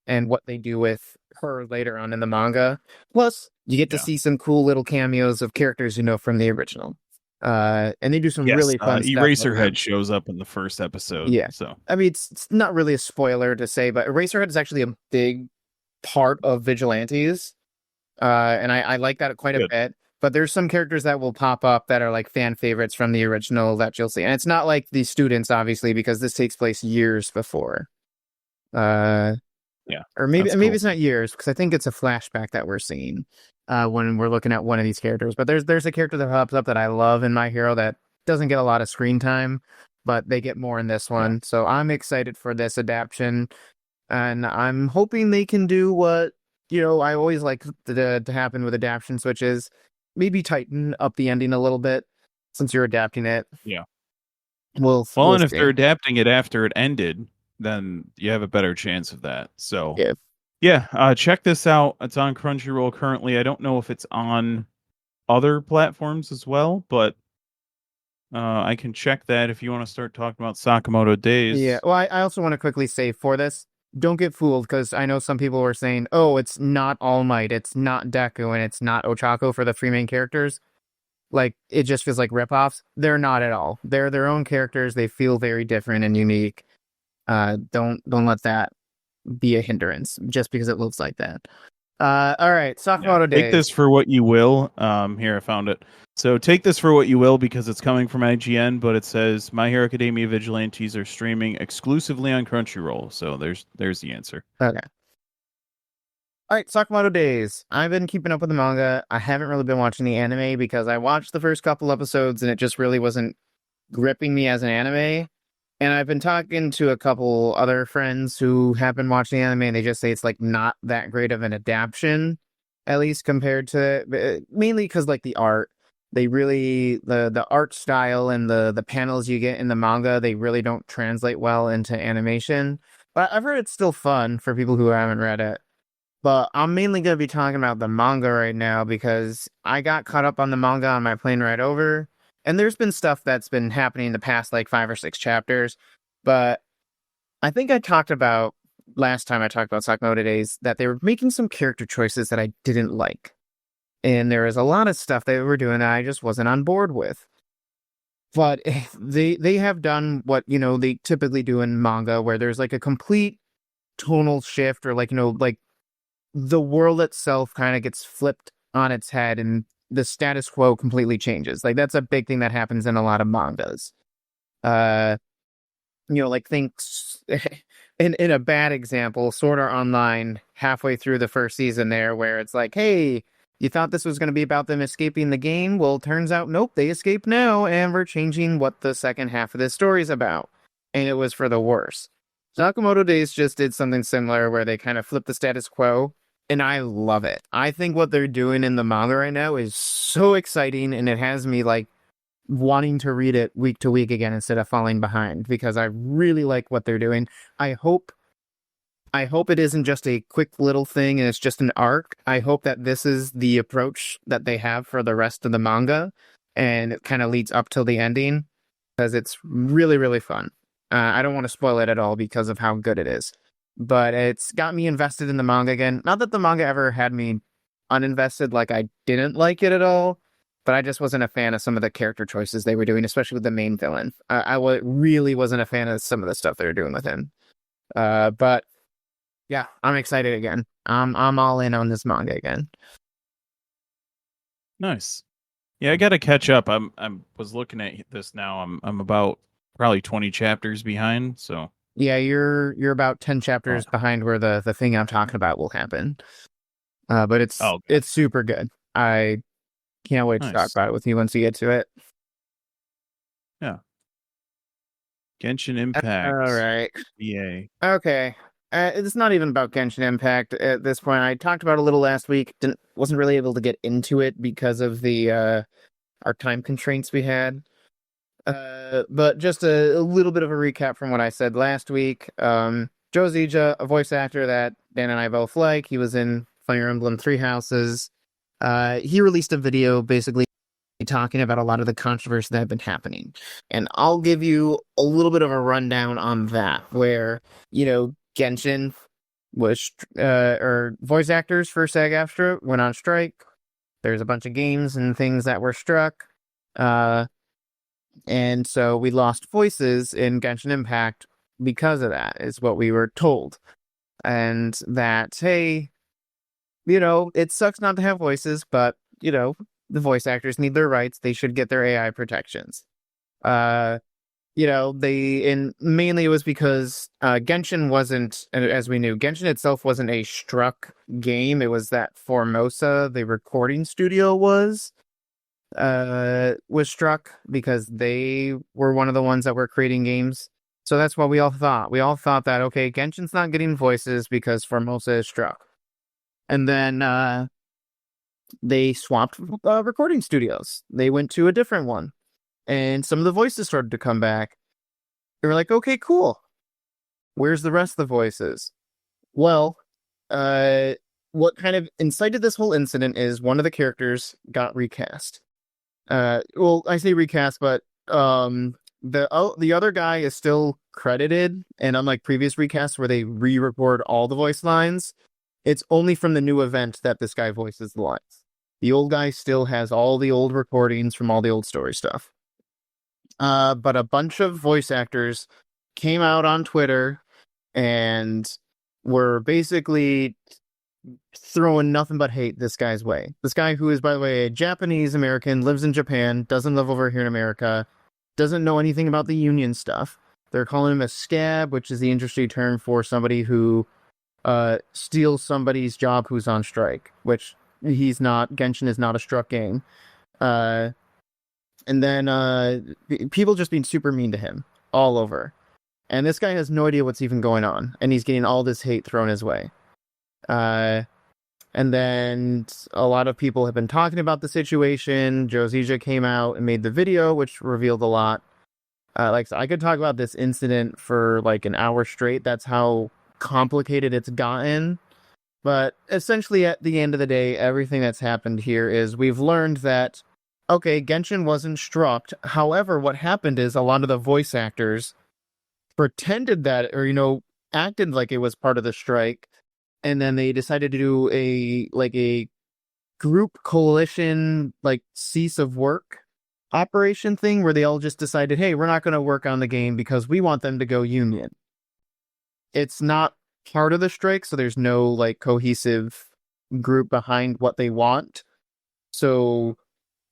and what they do with her later on in the manga. Plus, you get to see some cool little cameos of characters from the original. And they do some really fun stuff. Eraserhead shows up in the first episode. Yeah. So I mean, it's not really a spoiler to say, but Eraserhead is actually a big part of Vigilantes. And I like that quite a bit. But there's some characters that will pop up that are like fan favorites from the original that you'll see. And it's not like the students, obviously, because this takes place years before. Or maybe it's not years, because I think it's a flashback that we're seeing when we're looking at one of these characters. But there's a character that pops up that I love in My Hero that doesn't get a lot of screen time. but they get more in this one. So I'm excited for this adaptation, and I'm hoping they can do what, I always like to happen with adaptations, which is maybe tighten up the ending a little bit since you're adapting it. Yeah. We'll Well, and if see. they're adapting it after it ended, then you have a better chance of that. So, Yeah. yeah, check this out. It's on Crunchyroll currently. I don't know if it's on other platforms as well, but I can check that if you want to start talking about Sakamoto Yeah. Days. Well, I also want to quickly say for this, don't get fooled, because I know some people were saying, oh, it's not All Might, it's not Deku, and it's not Ochako for the three main characters. Like, it just feels like ripoffs. They're not at all. They're their own characters. They feel very different and unique. Don't let that be a hindrance just because it looks like that. All right, Yeah. Sakamoto Take this Days. for what you will. Here I found it. So take this for what you will because it's coming from IGN, but it says My Hero Academia Vigilantes are streaming exclusively on Crunchyroll. So there's the answer. Okay. All right, Sakamoto Days. I've been keeping up with the manga. I haven't really been watching the anime because I watched the first couple episodes and it just really wasn't gripping me as an anime. And I've been talking to a couple other friends who have been watching the anime, and they just say it's like not that great of an adaptation, at least compared to mainly because like the art, they really the art style and the panels you get in the manga, they really don't translate well into animation. But I've heard it's still fun for people who haven't read it. But I'm mainly going to be talking about the manga right now because I got caught up on the manga on my plane ride over. And there's been stuff that's been happening in the past like 5 or 6 chapters. But I think I talked about last time I talked about Sakamoto Days that they were making some character choices that I didn't like. And there was a lot of stuff they were doing that I just wasn't on board with. But they have done what, they typically do in manga where there's like a complete tonal shift or like the world itself kind of gets flipped on its head and the status quo completely changes. Like that's a big thing that happens in a lot of mangas. Uh, like thinks in a bad example, Sword Art Online halfway through the first season there, where it's like, hey, you thought this was going to be about them escaping the game? Well, turns out, nope, they escape now, and we're changing what the second half of this story is about. And it was for the worse. Sakamoto Days just did something similar where they kind of flipped the status quo, and I love it. I think what they're doing in the manga right now is so exciting, and it has me like wanting to read it week to week again instead of falling behind because I really like what they're doing. I hope it isn't just a quick little thing and it's just an arc. I hope that this is the approach that they have for the rest of the manga and it kind of leads up till the ending because it's really, really fun. I don't want to spoil it at all because of how good it is, but it's got me invested in the manga again. Not that the manga ever had me uninvested, like I didn't like it at all, but I just wasn't a fan of some of the character choices they were doing, especially with the main villain. Really wasn't a fan of some of the stuff they were doing with him. But yeah, I'm excited again. I'm all in on this manga again. Nice. Yeah, I got to catch up. I was looking at this now. I'm about probably 20 chapters behind. So yeah, you're about 10 chapters behind where the thing I'm talking about will happen. But it's super good. I can't wait to talk about it with you once you get to it. Yeah. Genshin Impact. All right. EA. Okay. It's not even about Genshin Impact at this point. I talked about it a little last week. Wasn't really able to get into it because of the our time constraints we had. But just a little bit of a recap from what I said last week. Joe Zija, a voice actor that Dan and I both like. He was in Fire Emblem Three Houses. He released a video basically talking about a lot of the controversy that had been happening. And I'll give you a little bit of a rundown on that, where, Genshin was, or voice actors for SAG-AFTRA went on strike. There's a bunch of games and things that were struck. And so we lost voices in Genshin Impact because of that, is what we were told. And that, hey, it sucks not to have voices, but, the voice actors need their rights. They should get their AI protections. Mainly it was because Genshin wasn't, as we knew, Genshin itself wasn't a struck game. It was that Formosa, the recording studio, was. was struck because they were one of the ones that were creating games. So that's what we all thought. We all thought that, okay, Genshin's not getting voices because Formosa is struck. And then they swapped recording studios. They went to a different one. And some of the voices started to come back. They were like, okay, cool. Where's the rest of the voices? Well, what kind of incited this whole incident is one of the characters got recast. Well, I say recast, but the other guy is still credited, and unlike previous recasts where they re-record all the voice lines, it's only from the new event that this guy voices the lines. The old guy still has all the old recordings from all the old story stuff. But a bunch of voice actors came out on Twitter and were basically throwing nothing but hate this guy's way. This guy, who is, by the way, a Japanese American, lives in Japan, doesn't live over here in America, doesn't know anything about the union stuff. They're calling him a scab, which is the industry term for somebody who steals somebody's job who's on strike, which he's not. Genshin is not a struck game. And then people just being super mean to him all over. And this guy has no idea what's even going on, and he's getting all this hate thrown his way. And then a lot of people have been talking about the situation. Josija came out and made the video, which revealed a lot. Like, so I could talk about this incident for like an hour straight. That's how complicated it's gotten. But essentially, at the end of the day, everything that's happened here is we've learned that, okay, Genshin wasn't struck. However, what happened is a lot of the voice actors pretended that, or, acted like it was part of the strike. And then they decided to do a group coalition, like, cease of work operation thing where they all just decided, hey, we're not going to work on the game because we want them to go union. It's not part of the strike, so there's no, like, cohesive group behind what they want. So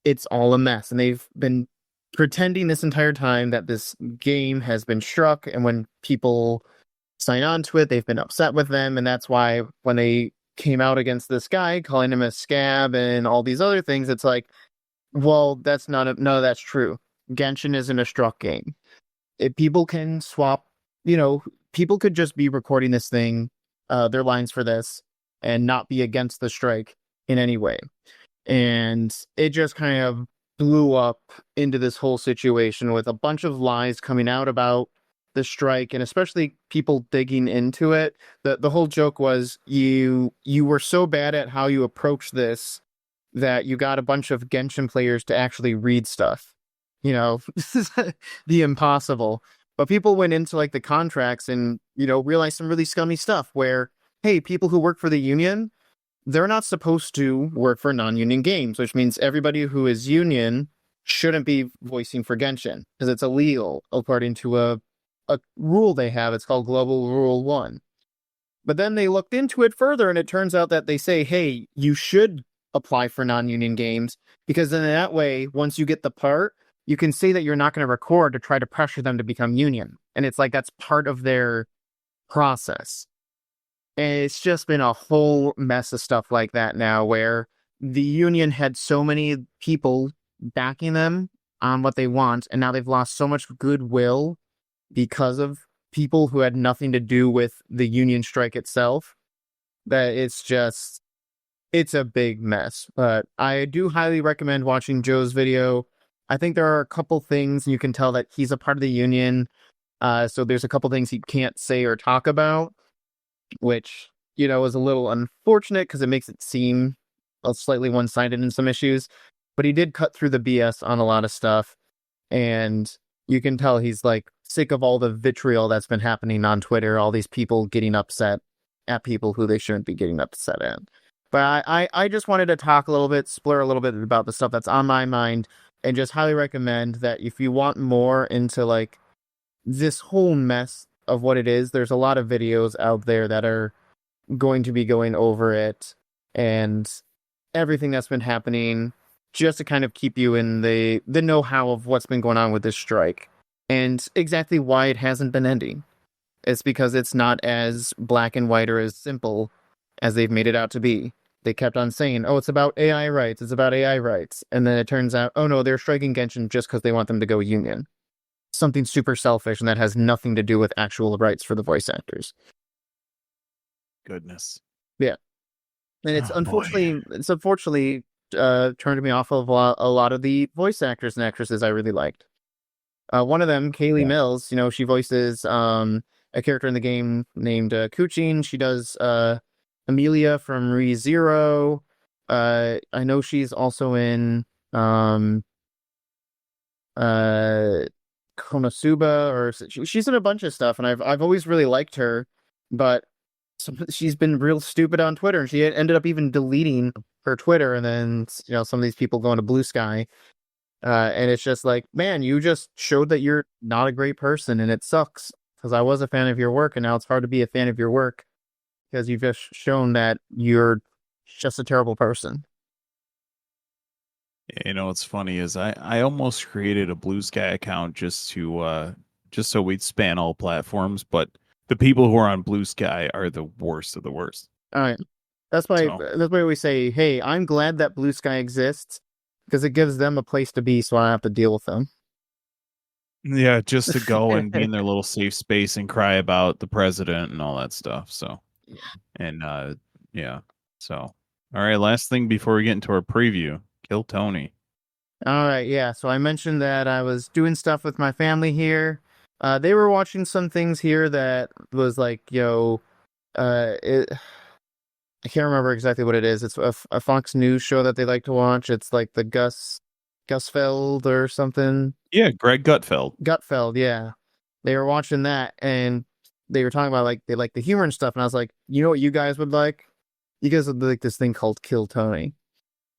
it's all a mess. And they've been pretending this entire time that this game has been struck, and when people sign on to it, they've been upset with them, and that's why when they came out against this guy, calling him a scab and all these other things, it's like, well, that's none of that's true. Genshin isn't a struck game. If people can swap, people could just be recording this thing, their lines for this, and not be against the strike in any way. And it just kind of blew up into this whole situation with a bunch of lies coming out about the strike, and especially people digging into it. The whole joke was you were so bad at how you approached this that you got a bunch of Genshin players to actually read stuff. This is the impossible. But people went into like the contracts and, realized some really scummy stuff where, hey, people who work for the union, they're not supposed to work for non-union games, which means everybody who is union shouldn't be voicing for Genshin because it's illegal according to a rule they have. It's called Global Rule 1. But then they looked into it further, and it turns out that they say, hey, you should apply for non-union games, because then that way, once you get the part, you can say that you're not going to record to try to pressure them to become union. And it's like, that's part of their process. And it's just been a whole mess of stuff like that now, where the union had so many people backing them on what they want, and now they've lost so much goodwill because of people who had nothing to do with the union strike itself, that it's a big mess. But I do highly recommend watching Joe's video. I think there are a couple things you can tell that he's a part of the union. So there's a couple things he can't say or talk about, which, is a little unfortunate because it makes it seem slightly one-sided in some issues. But he did cut through the BS on a lot of stuff. And you can tell he's like sick of all the vitriol that's been happening on Twitter, all these people getting upset at people who they shouldn't be getting upset at. But I just wanted to talk a little bit, splur a little bit about the stuff that's on my mind, and just highly recommend that if you want more into like this whole mess of what it is, there's a lot of videos out there that are going to be going over it and everything that's been happening, just to kind of keep you in the know-how of what's been going on with this strike and exactly why it hasn't been ending. It's because it's not as black and white or as simple as they've made it out to be. they kept on saying, "Oh, it's about AI rights. It's about AI rights," and then it turns out, oh no, they're striking Genshin just because they want them to go union. Something super selfish and that has nothing to do with actual rights for the voice actors. Goodness. Yeah, and Oh boy. it's unfortunately turned me off of a lot of the voice actors and actresses I really liked. One of them, Kaylee Yeah. Mills, she voices a character in the game named Kuchin. She does Amelia from ReZero. I know she's also in um, uh, Konosuba, or she's in a bunch of stuff, and I've always really liked her, but she's been real stupid on Twitter, and she ended up even deleting her Twitter, and then some of these people going to Blue Sky. And it's just like, man, you just showed that you're not a great person, and it sucks because I was a fan of your work, and now it's hard to be a fan of your work because you've just shown that you're just a terrible person. You know what's funny is I almost created a Blue Sky account just so we'd span all platforms, but the people who are on Blue Sky are the worst of the worst. All right, So that's why we say, hey, I'm glad that Blue Sky exists because it gives them a place to be, so I don't have to deal with them. yeah, just to go and be in their little safe space and cry about the president and all that stuff. So and yeah. So all right, last thing before we get into our preview, Kill Tony. All right, yeah. So I mentioned that I was doing stuff with my family here. They were watching some things here that was like, I can't remember exactly what it is. It's a Fox News show that they like to watch. It's like the Gusfeld or something. Yeah, Greg Gutfeld. Gutfeld, yeah. They were watching that and they were talking about like they like the humor and stuff. And I was like, you know what you guys would like? You guys would like this thing called Kill Tony.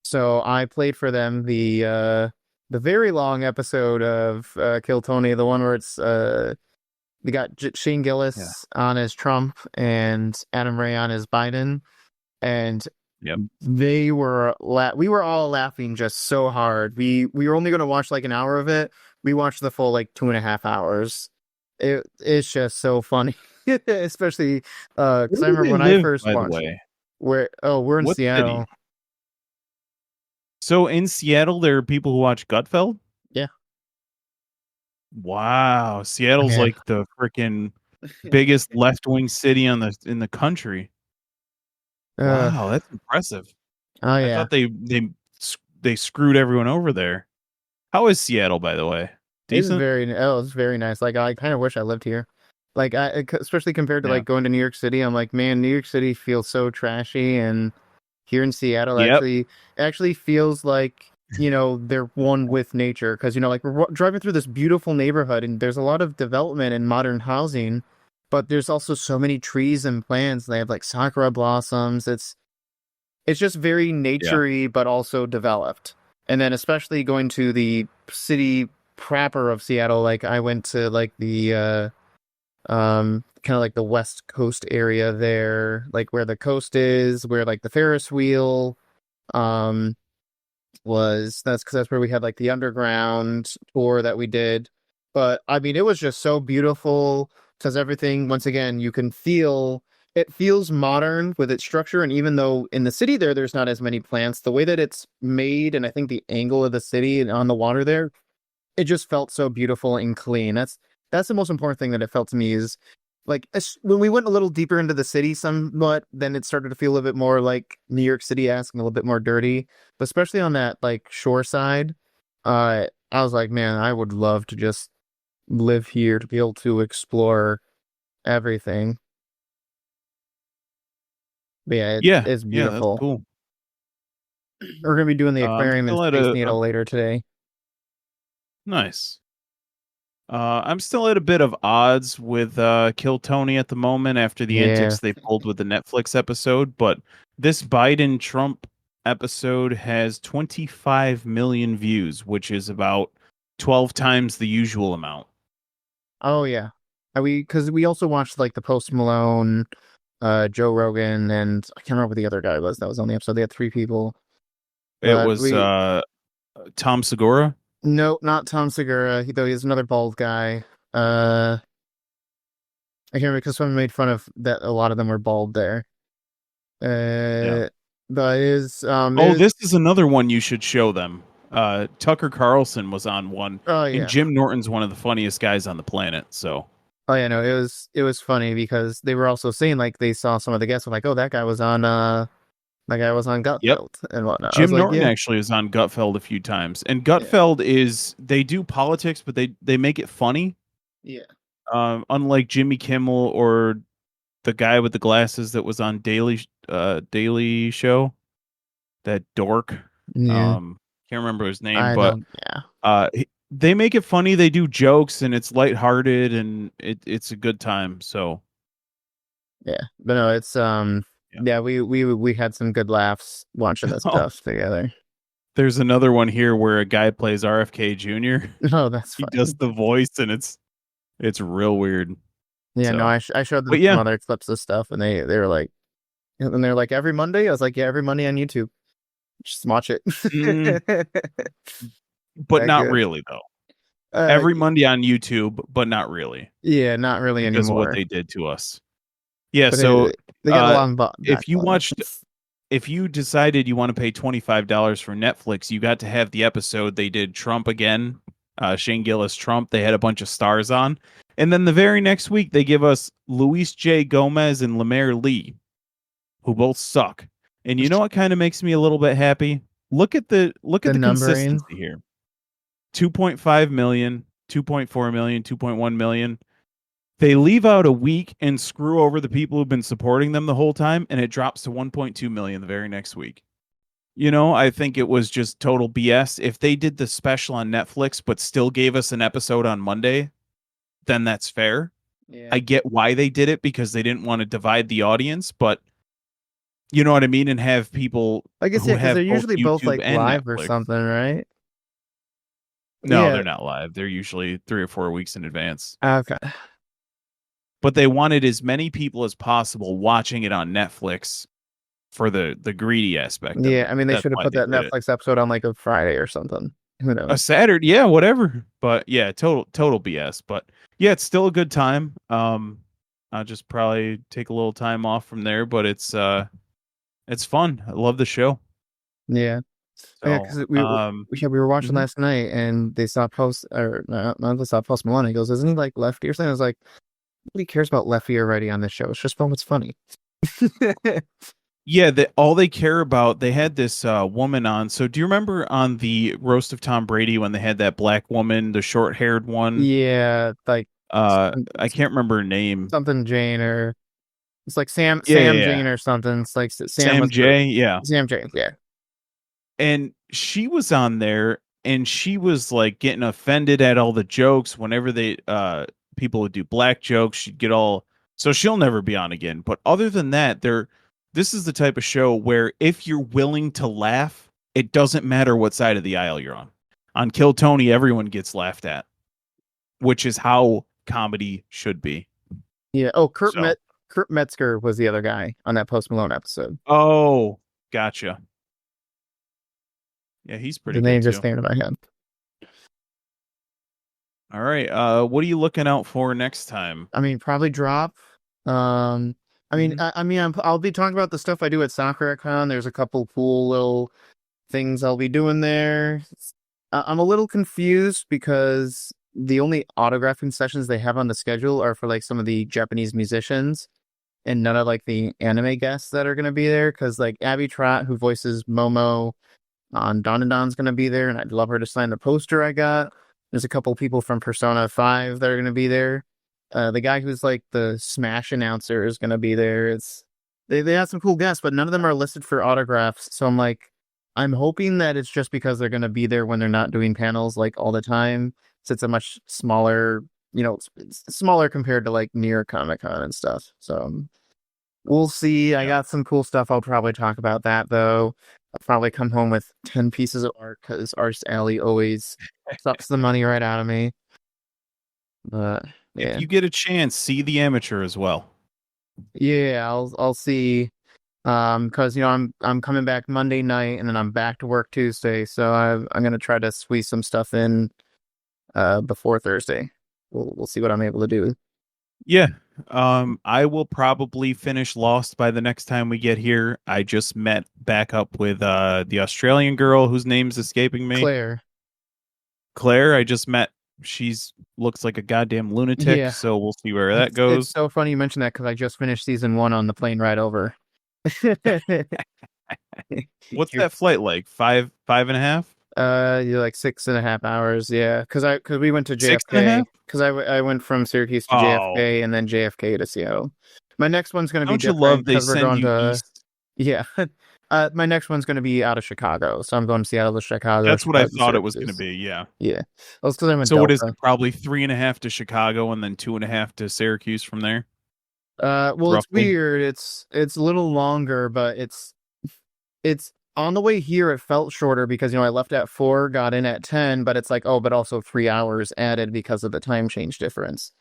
So I played for them the very long episode of Kill Tony, the one where it's we got Shane Yeah. Gillis on as Trump and Adam Ray on as Biden, and Yep. we were all laughing just so hard. We were only going to watch like an hour of it. We watched the full like 2.5 hours. It's just so funny, especially because Where I do remember they when I live, first by the watched. way? We're in What city? Seattle. So in Seattle, there are people who watch Gutfeld? Yeah, Wow. Seattle's yeah. like the freaking biggest left wing city in the country. uh, Wow, that's impressive. oh I yeah. thought they screwed everyone over there. How is Seattle, by the way? Decent? It's very nice. Like I kind of wish I lived here. Like especially compared to Yeah. like going to New York City, I'm like, man, New York City feels so trashy, and here in Seattle Yep. actually feels like they're one with nature because like we're driving through this beautiful neighborhood and there's a lot of development and modern housing, but there's also so many trees and plants. They have like sakura blossoms. It's just very Yeah. naturey, but also developed. And then especially going to the city proper of Seattle, like I went to like the kind of like the West Coast area there, like where the coast is, where like the Ferris wheel um that's because that's where we had like the underground tour that we did. But I mean, it was just so beautiful because everything, once again, you can feel it feels modern with its structure. And even though in the city there's not as many plants, the way that it's made, and I think the angle of the city and on the water there, it just felt so beautiful and clean. That's the most important thing that it felt to me is like when we went a little deeper into the city somewhat, then it started to feel a little bit more like New York City-esque and a little bit more dirty. But especially on that like shore side, I was like, man, I would love to just live here to be able to explore everything. But yeah, Yeah. it's Yeah, that's beautiful. cool. We're gonna be doing the I'm aquarium in still at Space Needle later today. nice. I'm still at a bit of odds with Kill Tony at the moment after the Yeah. antics they pulled with the Netflix episode, but this Biden Trump episode has 25 million views, which is about 12 times the usual amount. Oh yeah. Because we also watched like the Post Malone, Joe Rogan, and I can't remember what the other guy was that was on the episode. They had three people, It but was Tom Segura. no, not Tom Segura. Though he's another bald guy. Uh, I can't remember because someone made fun of that. A lot of them were bald there. Yeah. Uh, But Oh, this is another one you should show them. Tucker Carlson was on one, oh and yeah. Jim Norton's one of the funniest guys on the planet. So, Oh yeah, no, it was funny because they were also saying like they saw some of the guests were like, oh, that guy was on yep, Gutfeld and whatnot. I was Jim like, Norton yeah, actually is on Gutfeld a few times, and yeah, Gutfeld is they do politics, but they make it funny. yeah, Unlike Jimmy Kimmel or the guy with the glasses that was on Daily Show, that dork. yeah. Can't remember his name, I but don't, yeah, they make it funny. They do jokes, and it's lighthearted, and it's a good time. So yeah. But no, it's yeah. yeah, we had some good laughs watching this Oh, stuff together. there's another one here where a guy plays RFK Jr. Oh, that's He does funny. the voice, and it's real weird. Yeah, no, So, I showed them but some yeah, other clips of stuff, and they were like, and they're like every Monday. I was like, yeah, every Monday on YouTube. Just watch it. mm, but That not good. really though. Every Monday on YouTube, but not really Yeah, not really because of what anymore. they did to us. Yeah, But so they got a uh lot of if you backbone. watched if you decided you want to pay $25 for Netflix, you got to have the episode they did Trump again, Shane Gillis Trump. They had a bunch of stars on. And then the very next week they give us Luis J. Gomez and Lemaire Lee, who both suck. And you know what kind of makes me a little bit happy? Look at The the numbering. consistency here. 2.5 million, 2.4 million, 2.1 million. They leave out a week and screw over the people who've been supporting them the whole time, and it drops to 1.2 million the very next week. I think it was just total BS. If they did the special on Netflix but still gave us an episode on Monday, then that's fair. Yeah. I get why they did it because they didn't want to divide the audience, but you know what I mean? And have people I guess who yeah, because have they're both usually both YouTube like and live or Netflix. something, right? No, Yeah. they're not live. They're usually 3 or 4 weeks in advance. Okay. But they wanted as many people as possible watching it on Netflix for the greedy aspect of Yeah, it. I mean they That's should have why put they that did it. Netflix episode on like a Friday or something. Who A knows? Saturday, yeah, whatever. But yeah, total BS. But yeah, it's still a good time. I'll just probably take a little time off from there, but it's fun. I love the show. Yeah. Oh, yeah, So because we were watching mhm. last night and they saw post or not they saw Post Malone. He goes, "Isn't he like lefty or something?" I was like, "Nobody cares about lefty already on this show. It's just what's funny." Yeah, all they care about, they had this woman on. So do you remember on the roast of Tom Brady when they had that black woman, the short-haired one? Yeah, like I can't remember her name. something Jane or it's like Yeah, yeah, Sam yeah. Jane or something. It's like Sam Sam was the J. Yeah. Sam Jane. Yeah. And she was on there and she was like getting offended at all the jokes whenever they people would do black jokes, she'd get all so she'll never be on again. But other than that, this is the type of show where if you're willing to laugh, it doesn't matter what side of the aisle you're on. On Kill Tony, everyone gets laughed at, which is how comedy should be. Yeah. Oh, So, Kurt Metzger was the other guy on that Post Malone episode. oh, gotcha. Yeah, he's The pretty name good just too. came to my head. All right. What are you looking out for next time? I mean, probably drop. Um, Mhm. I'll be talking about the stuff I do at Soccer Con. There's a couple cool little things I'll be doing there. I'm a little confused because the only autographing sessions they have on the schedule are for like some of the Japanese musicians and none of like the anime guests that are going to be there. Because like Abby Trott, who voices Momo on Don and Don's going to be there, and I'd love her to sign the poster I got. There's a couple people from Persona 5 that are going to be there. The guy who's like the Smash announcer is going to be there. They have some cool guests, but none of them are listed for autographs. So I'm hoping that it's just because they're going to be there when they're not doing panels like all the time. So it's a much smaller, it's smaller compared to like near Comic Con and stuff. So we'll see. I Yeah. got some cool stuff. I'll probably talk about that though. I'll probably come home with 10 pieces of art because Artist Alley always sucks the money right out of me. But If yeah, you get a chance, see the amateur as well. yeah, I'll see. Because I'm coming back Monday night and then I'm back to work Tuesday, so I'm gonna try to squeeze some stuff in before Thursday. We'll see what I'm able to do. Yeah. I will probably finish Lost by the next time we get here. I just met back up with the Australian girl whose name's escaping me. Claire. Claire, I just met. She's looks like a goddamn lunatic, Yeah. so we'll see where that It's goes. so funny you mentioned that because I just finished season 1 on the plane ride over. What's You're that flight like? Five and a half? you're like 6.5 hours, yeah. Because we went to Six and a JFK. half? Because I went from Syracuse to Oh, JFK and then JFK to Seattle. My next one's gonna be don't you love different they because we're send going you to east? yeah. My next one's gonna be out of Chicago, so I'm going to Seattle to Chicago, That's what I Chicago to thought it was going to Syracuse. be. Yeah. Yeah, well, it's because I'm a So what is it? Delta. Probably 3.5 to Chicago and then 2.5 to Syracuse from there, Well, it's roughly. weird. It's a little longer, but it's on the way here. It felt shorter because I left at 4, got in at 10, but it's like, oh, but also 3 hours added because of the time change difference.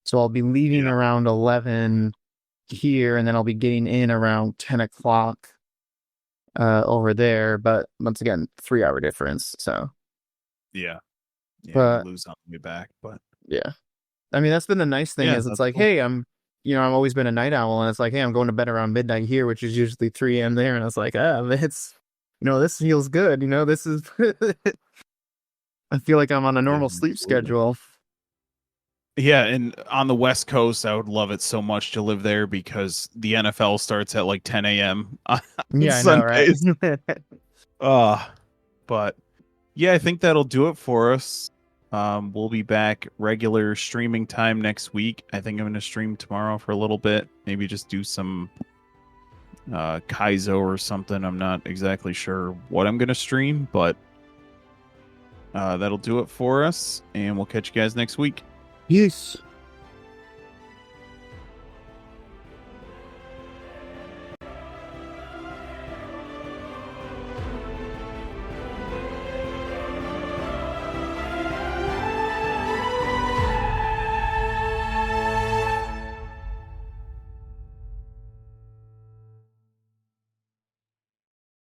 So I'll be leaving Yeah. around 11 here, and then I'll be getting in around 10 o'clock over there. But once again, 3 hour difference. So, Yeah. Yeah. You but lose on the way back, but yeah, I mean that's been the nice thing yeah, is it's that's like, cool. hey, I've always been a night owl, and it's like, hey, I'm going to bed around midnight here, which is usually 3 a.m. there, and it's like, it's this feels good. This is I feel like I'm on a Yeah, normal sleep absolutely. schedule. Yeah, and on the West Coast, I would love it so much to live there because the NFL starts at like 10 a.m. on Yeah, I know, right? Sundays. Uh, but yeah, I think that'll do it for us. We'll be back regular streaming time next week. I think I'm going to stream tomorrow for a little bit. Maybe just do some Kaizo or something. I'm not exactly sure what I'm going to stream, but that'll do it for us, and we'll catch you guys next week. Peace.